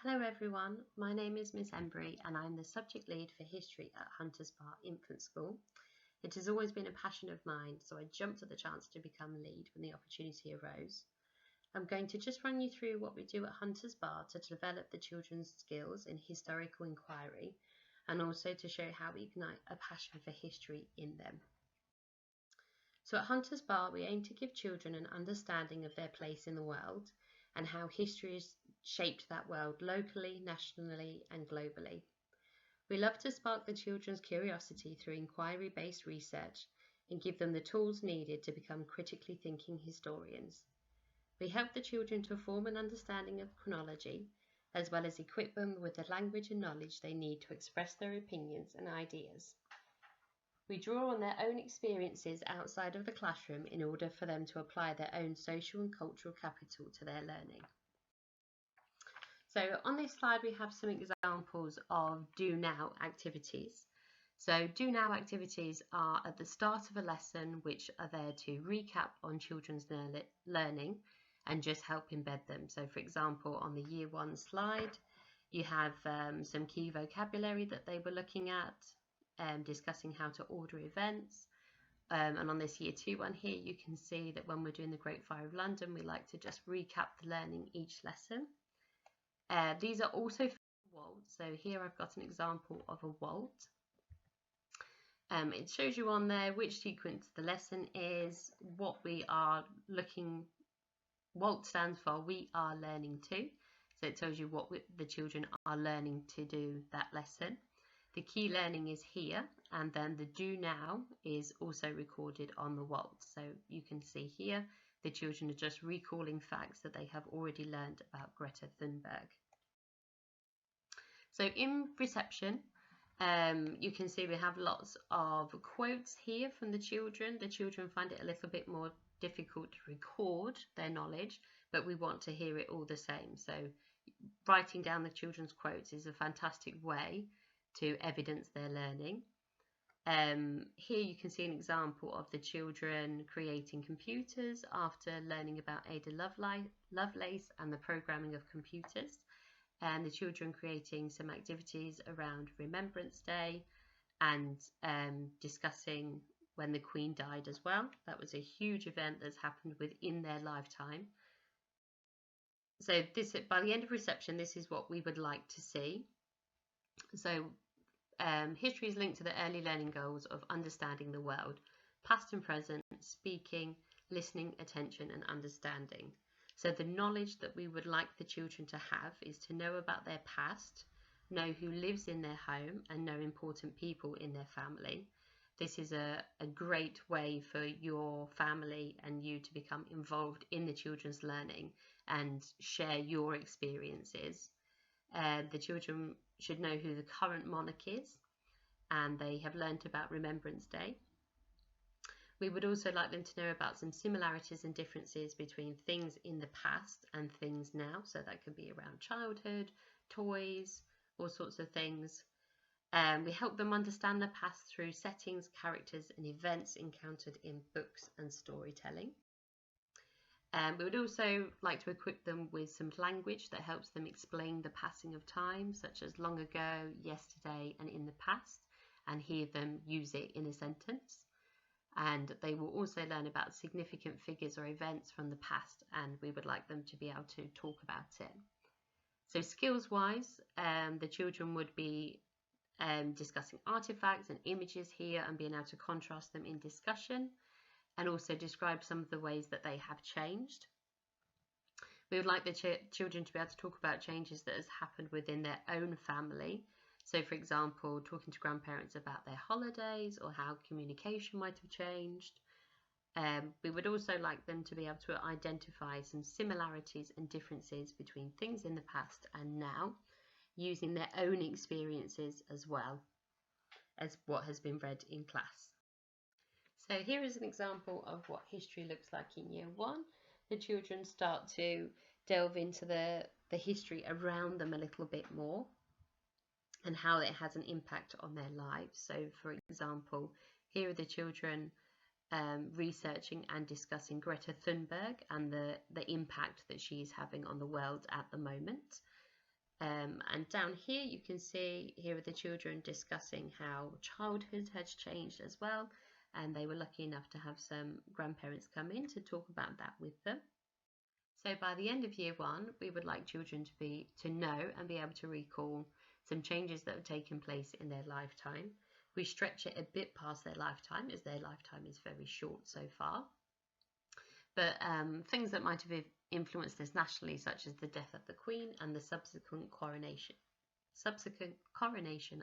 Hello everyone, my name is Miss Embry and I'm the subject lead for history at Hunters Bar Infant School. It has always been a passion of mine, so I jumped at the chance to become lead when the opportunity arose. I'm going to just run you through what we do at Hunters Bar to develop the children's skills in historical inquiry and also to show how we ignite a passion for history in them. So at Hunters Bar we aim to give children an understanding of their place in the world and how history has shaped that world locally, nationally and globally. We love to spark the children's curiosity through inquiry-based research and give them the tools needed to become critically thinking historians. We help the children to form an understanding of chronology, as well as equip them with the language and knowledge they need to express their opinions and ideas. We draw on their own experiences outside of the classroom in order for them to apply their own social and cultural capital to their learning. So on this slide we have some examples of do now activities. So do now activities are at the start of a lesson which are there to recap on children's learning and just help embed them. So for example on the year 1 slide you have some key vocabulary that they were looking at, discussing how to order events. And on this year 2 one here you can see that when we're doing the Great Fire of London we like to just recap the learning each lesson. These are also for WALT. So here I've got an example of a WALT. It shows you on there which sequence the lesson is, what we are looking. WALT stands for We Are Learning To. So it tells you what the children are learning to do that lesson. The key learning is here, and then the do now is also recorded on the WALT. So you can see here the children are just recalling facts that they have already learned about Greta Thunberg. So in reception, you can see we have lots of quotes here from the children. The children find it a little bit more difficult to record their knowledge, but we want to hear it all the same. So writing down the children's quotes is a fantastic way to evidence their learning. Here you can see an example of the children creating computers after learning about Ada Lovelace and the programming of computers, and the children creating some activities around Remembrance Day and discussing when the Queen died as well. That was a huge event that's happened within their lifetime. So this, by the end of reception, this is what we would like to see. So history is linked to the early learning goals of understanding the world, past and present, speaking, listening, attention and understanding. So the knowledge that we would like the children to have is to know about their past, know who lives in their home and know important people in their family. This is a great way for your family and you to become involved in the children's learning and share your experiences. The children should know who the current monarch is, and they have learnt about Remembrance Day. We would also like them to know about some similarities and differences between things in the past and things now. So that could be around childhood, toys, all sorts of things. We help them understand the past through settings, characters and events encountered in books and storytelling. We would also like to equip them with some language that helps them explain the passing of time, such as long ago, yesterday and in the past, and hear them use it in a sentence. And they will also learn about significant figures or events from the past, and we would like them to be able to talk about it. So skills wise, the children would be discussing artifacts and images here and being able to contrast them in discussion, and also describe some of the ways that they have changed. We would like the children to be able to talk about changes that has happened within their own family. So for example, talking to grandparents about their holidays or how communication might have changed. We would also like them to be able to identify some similarities and differences between things in the past and now, using their own experiences as well as what has been read in class. So here is an example of what history looks like in year 1. The children start to delve into the history around them a little bit more and how it has an impact on their lives. So for example, here are the children researching and discussing Greta Thunberg and the impact that she is having on the world at the moment. And down here you can see here are the children discussing how childhood has changed as well, and they were lucky enough to have some grandparents come in to talk about that with them. So by the end of year one, we would like children to know and be able to recall some changes that have taken place in their lifetime. We stretch it a bit past their lifetime, as their lifetime is very short so far. But things that might have influenced us nationally, such as the death of the Queen and the subsequent coronation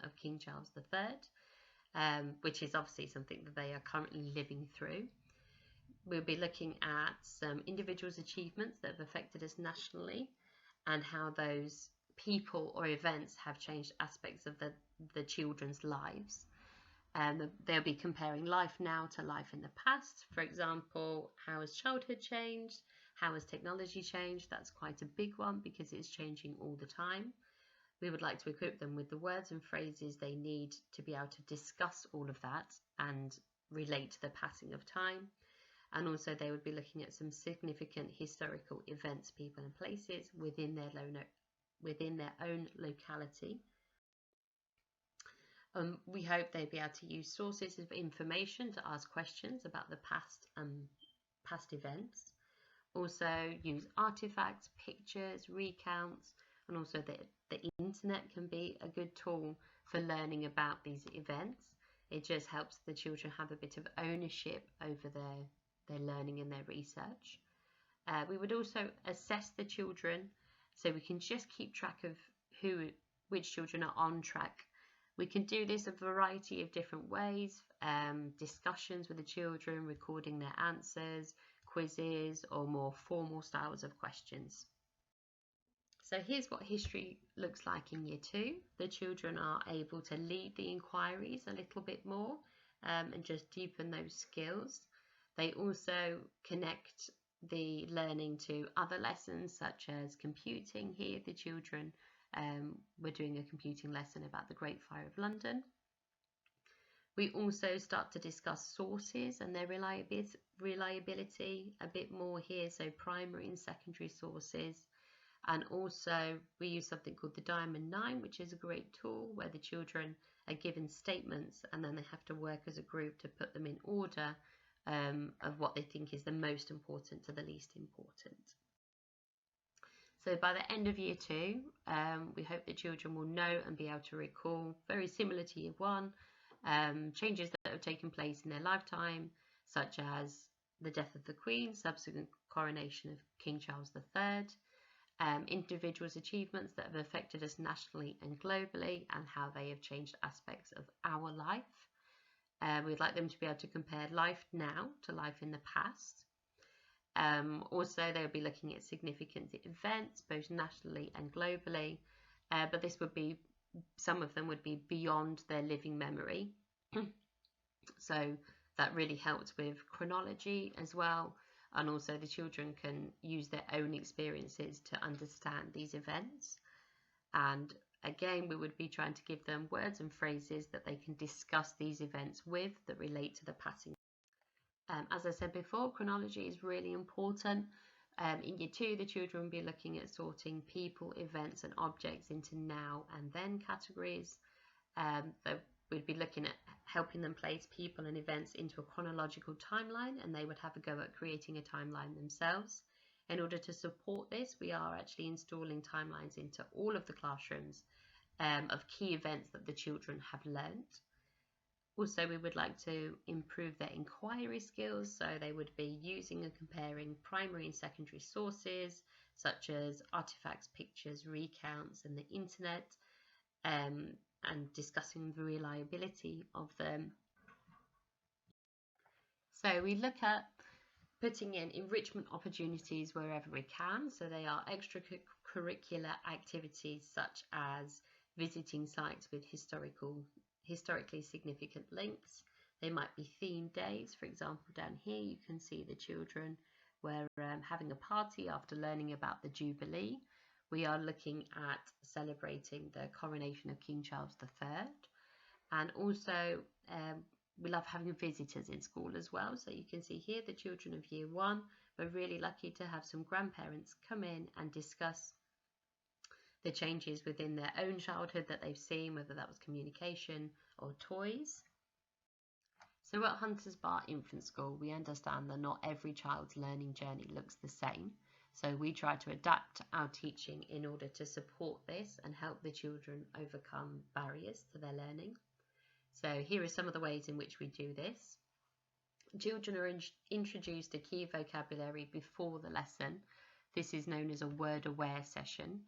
of King Charles III, which is obviously something that they are currently living through. We'll be looking at some individuals' achievements that have affected us nationally and how those people or events have changed aspects of the children's lives. They'll be comparing life now to life in the past. For example, how has childhood changed? How has technology changed? That's quite a big one because it's changing all the time. We would like to equip them with the words and phrases they need to be able to discuss all of that and relate to the passing of time. And also they would be looking at some significant historical events, people and places within their own locality. We hope they'll be able to use sources of information to ask questions about the past events. Also use artifacts, pictures, recounts, and also the internet can be a good tool for learning about these events. It just helps the children have a bit of ownership over their learning and their research. We would also assess the children so we can just keep track of which children are on track. We can do this a variety of different ways, discussions with the children, recording their answers, quizzes, or more formal styles of questions. So here's what history looks like in year two. The children are able to lead the inquiries a little bit more and just deepen those skills. They also connect the learning to other lessons such as computing. Here the children were doing a computing lesson about the Great Fire of London. We also start to discuss sources and their reliability a bit more here, so primary and secondary sources. And also we use something called the Diamond 9, which is a great tool where the children are given statements and then they have to work as a group to put them in order of what they think is the most important to the least important. So by the end of year two, we hope the children will know and be able to recall, very similar to year one, changes that have taken place in their lifetime, such as the death of the Queen, subsequent coronation of King Charles III, individuals' achievements that have affected us nationally and globally, and how they have changed aspects of our life. We'd like them to be able to compare life now to life in the past. Also, they'll be looking at significant events, both nationally and globally, but this would be, some of them would be beyond their living memory. So that really helps with chronology as well, and also the children can use their own experiences to understand these events. And again, we would be trying to give them words and phrases that they can discuss these events with that relate to the passing. As I said before, chronology is really important. In year two, the children will be looking at sorting people, events and objects into now and then categories. We'd be looking at helping them place people and events into a chronological timeline, and they would have a go at creating a timeline themselves. In order to support this, we are actually installing timelines into all of the classrooms of key events that the children have learnt. Also, we would like to improve their inquiry skills, so they would be using and comparing primary and secondary sources such as artifacts, pictures, recounts and the internet, and discussing the reliability of them. So we look at putting in enrichment opportunities wherever we can. So they are extracurricular activities such as visiting sites with historically significant links. They might be themed days. For example, down here you can see the children were having a party after learning about the Jubilee. We are looking at celebrating the coronation of King Charles III. And also we love having visitors in school as well. So you can see here the children of year one were really lucky to have some grandparents come in and discuss the changes within their own childhood that they've seen, whether that was communication or toys. So at Hunters Bar Infant School, we understand that not every child's learning journey looks the same. So we try to adapt our teaching in order to support this and help the children overcome barriers to their learning. So here are some of the ways in which we do this. Children are introduced to key vocabulary before the lesson. This is known as a word aware session,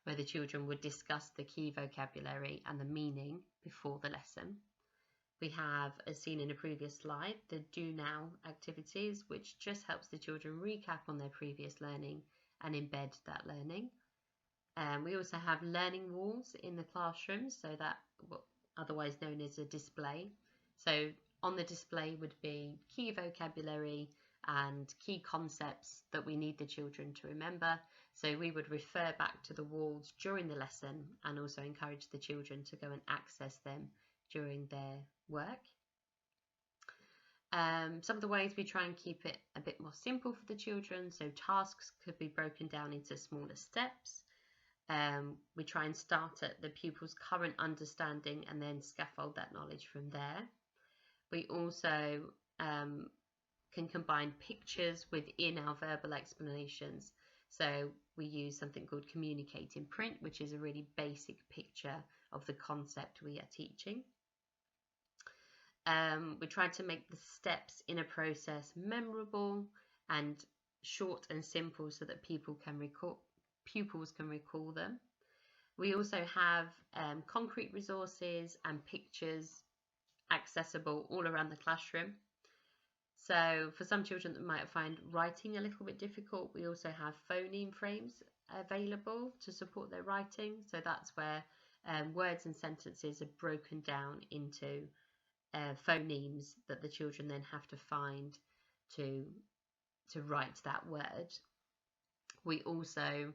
where the children would discuss the key vocabulary and the meaning before the lesson. We have, as seen in a previous slide, the Do Now activities, which just helps the children recap on their previous learning and embed that learning. We also have learning walls in the classroom, so that otherwise known as a display. So on the display would be key vocabulary and key concepts that we need the children to remember. So we would refer back to the walls during the lesson and also encourage the children to go and access them during their work. Some of the ways we try and keep it a bit more simple for the children, so tasks could be broken down into smaller steps. We try and start at the pupil's current understanding and then scaffold that knowledge from there. We also can combine pictures within our verbal explanations. So we use something called Communicate in Print, which is a really basic picture of the concept we are teaching. We try to make the steps in a process memorable and short and simple so that pupils can recall them. We also have concrete resources and pictures accessible all around the classroom. So for some children that might find writing a little bit difficult, we also have phoneme frames available to support their writing. So that's where words and sentences are broken down into phonemes that the children then have to find to write that word. We also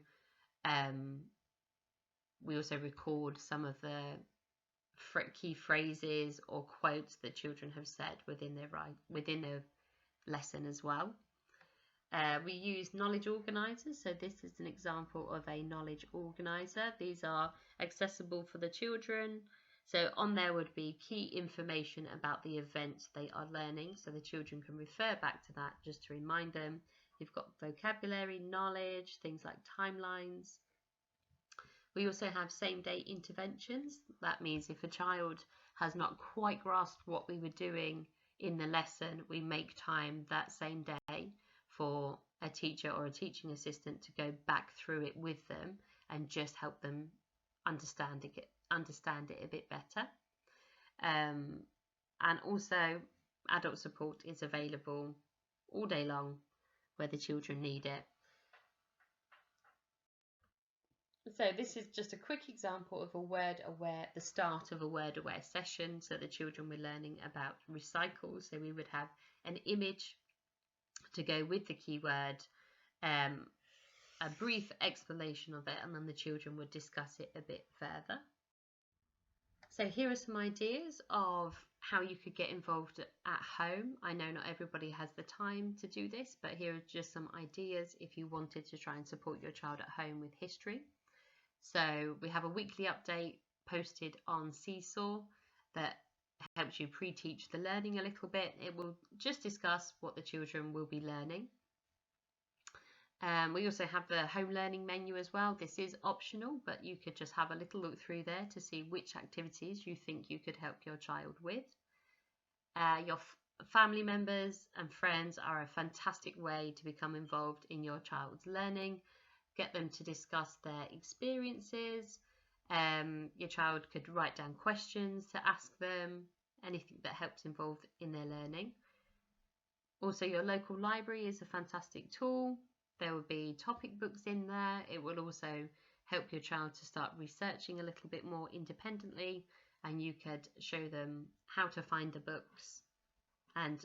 record some of the key phrases or quotes that children have said within their lesson as well. We use knowledge organisers, so this is an example of a knowledge organiser. These are accessible for the children. So on there would be key information about the event they are learning, so the children can refer back to that just to remind them. You've got vocabulary, knowledge, things like timelines. We also have same-day interventions. That means if a child has not quite grasped what we were doing in the lesson, we make time that same day for a teacher or a teaching assistant to go back through it with them and just help them understand it a bit better. And also adult support is available all day long where the children need it. So this is just a quick example of the start of a word aware session. So the children were learning about recycle. So we would have an image to go with the keyword, a brief explanation of it, and then the children would discuss it a bit further. So here are some ideas of how you could get involved at home. I know not everybody has the time to do this, but here are just some ideas if you wanted to try and support your child at home with history. So we have a weekly update posted on Seesaw that helps you pre-teach the learning a little bit. It will just discuss what the children will be learning. We also have the home learning menu as well. This is optional, but you could just have a little look through there to see which activities you think you could help your child with. Your family members and friends are a fantastic way to become involved in your child's learning. Get them to discuss their experiences. Your child could write down questions to ask them, anything that helps involved in their learning. Also, your local library is a fantastic tool. There will be topic books in there. It will also help your child to start researching a little bit more independently, and you could show them how to find the books and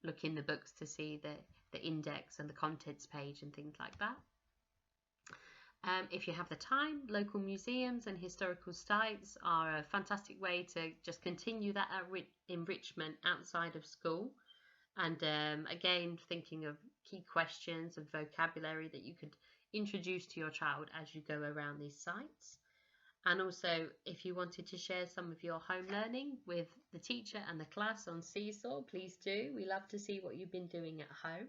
look in the books to see the index and the contents page and things like that. If you have the time, local museums and historical sites are a fantastic way to just continue that enrichment outside of school. And again, thinking of key questions and vocabulary that you could introduce to your child as you go around these sites. And also, if you wanted to share some of your home learning with the teacher and the class on Seesaw, please do. We love to see what you've been doing at home.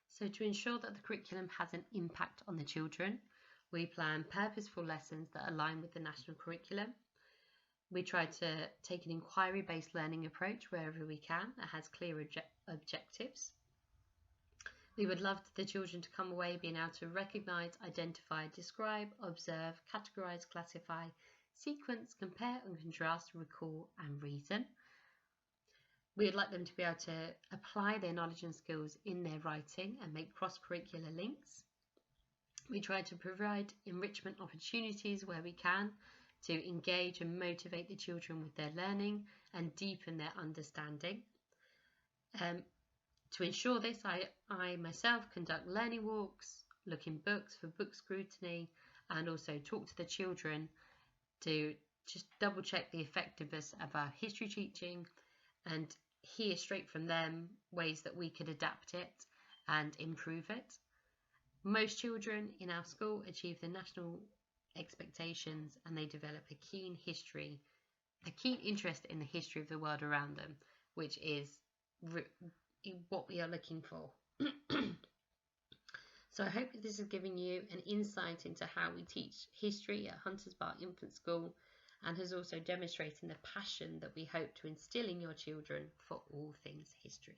So to ensure that the curriculum has an impact on the children, we plan purposeful lessons that align with the national curriculum. We try to take an inquiry-based learning approach wherever we can that has clear objectives. We would love the children to come away being able to recognise, identify, describe, observe, categorise, classify, sequence, compare and contrast, recall and reason. We would like them to be able to apply their knowledge and skills in their writing and make cross-curricular links. We try to provide enrichment opportunities where we can to engage and motivate the children with their learning and deepen their understanding. To ensure this, I myself conduct learning walks, look in books for book scrutiny, and also talk to the children to just double check the effectiveness of our history teaching and hear straight from them ways that we could adapt it and improve it. Most children in our school achieve the national expectations and they develop a keen interest in the history of the world around them, which is what we are looking for. So I hope that this has given you an insight into how we teach history at Hunters Bar Infant School and has also demonstrated the passion that we hope to instill in your children for all things history.